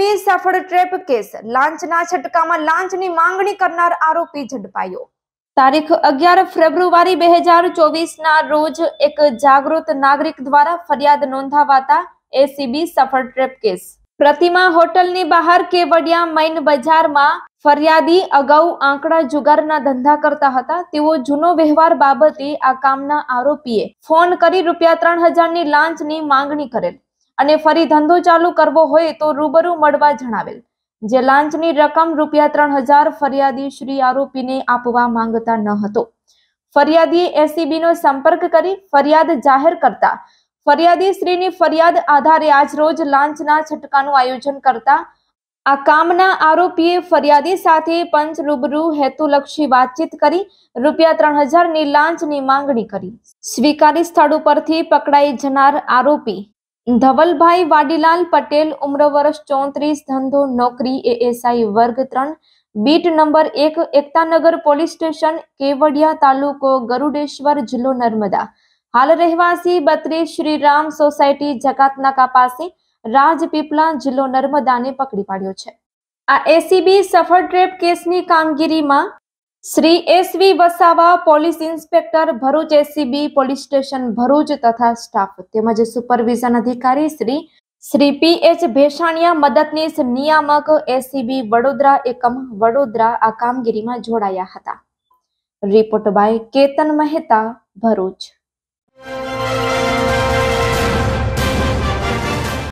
ACB સફળ trap case લાંચના છટકામાં લાંચની માંગણી કરનાર આરોપી ઝડપાયો। તારીખ 11 ફેબ્રુઆરી 2024 ના રોજ એક જાગૃત નાગરિક દ્વારા ફરિયાદ નોંધાવાતા એસીબી સફળ ટ્રેપ કેસ પ્રતિમા હોટલની બહાર કેવડિયા મૈન બજારમાં ફરિયાદી અગાઉ આંકડા જુગારના ધંધા કરતા હતા। તેઓ જૂનો વ્યવહાર બાબતે આ કામના આરોપીએ ફોન કરી ₹3000 ની લાંચની માંગણી કરેલ અને ફરી ધંધો ચાલુ કરવો હોય તો રૂબરૂ મળવા જણાવેલ, જે લાંચની રકમ ₹3000 ફરિયાદી શ્રી આરોપીને આપવા માંગતા ન હતો। ફરિયાદીએ એસીબીનો સંપર્ક કરી ફરિયાદ જાહેર કરતા ફરિયાદી શ્રીની ફરિયાદ આધારે આજ રોજ લાંચના છટકાનું આયોજન કરતા આ કામના આરોપીએ ફરિયાદી સાથે પંચ રૂબરૂ હેતુલક્ષી વાતચીત કરી ₹3000 ની લાંચની માંગણી કરી। સ્વીકારી સ્થળ ઉપરથી પકડાઈ જનાર આરોપી ધવલભાઈ વાડીલાલ પટેલ, ઉમ્ર વર્ષ 34, ધંધો નોકરી એએસઆઈ વર્ગ 3, bit number 1, Ektanagar police station, Kevadia, તાલુકો ગરુડેશ્વર, જિલ્લો નર્મદા, હાલ રહેવાસી 32 શ્રીરામ સોસાયટી, જકાતનાકા પાસે, રાજપીપળા, જિલ્લો નર્મદાને પકડી પાડ્યો છે। આ એસીબી સફળ ટ્રેપ કેસની કામગીરીમાં Shri SV Vasava, police inspector Bharuch, ACB police station Bharuch તથા સ્ટાફ તેમજ સુપરવિઝન અધિકારી શ્રી પીએચ ભેસાણિયા, મદદનીશ નિયામક એસીબી વડોદરા એકમ વડોદરા આ કામગીરીમાં જોડાયા હતા। Report by Ketan Mehta, Bharuch.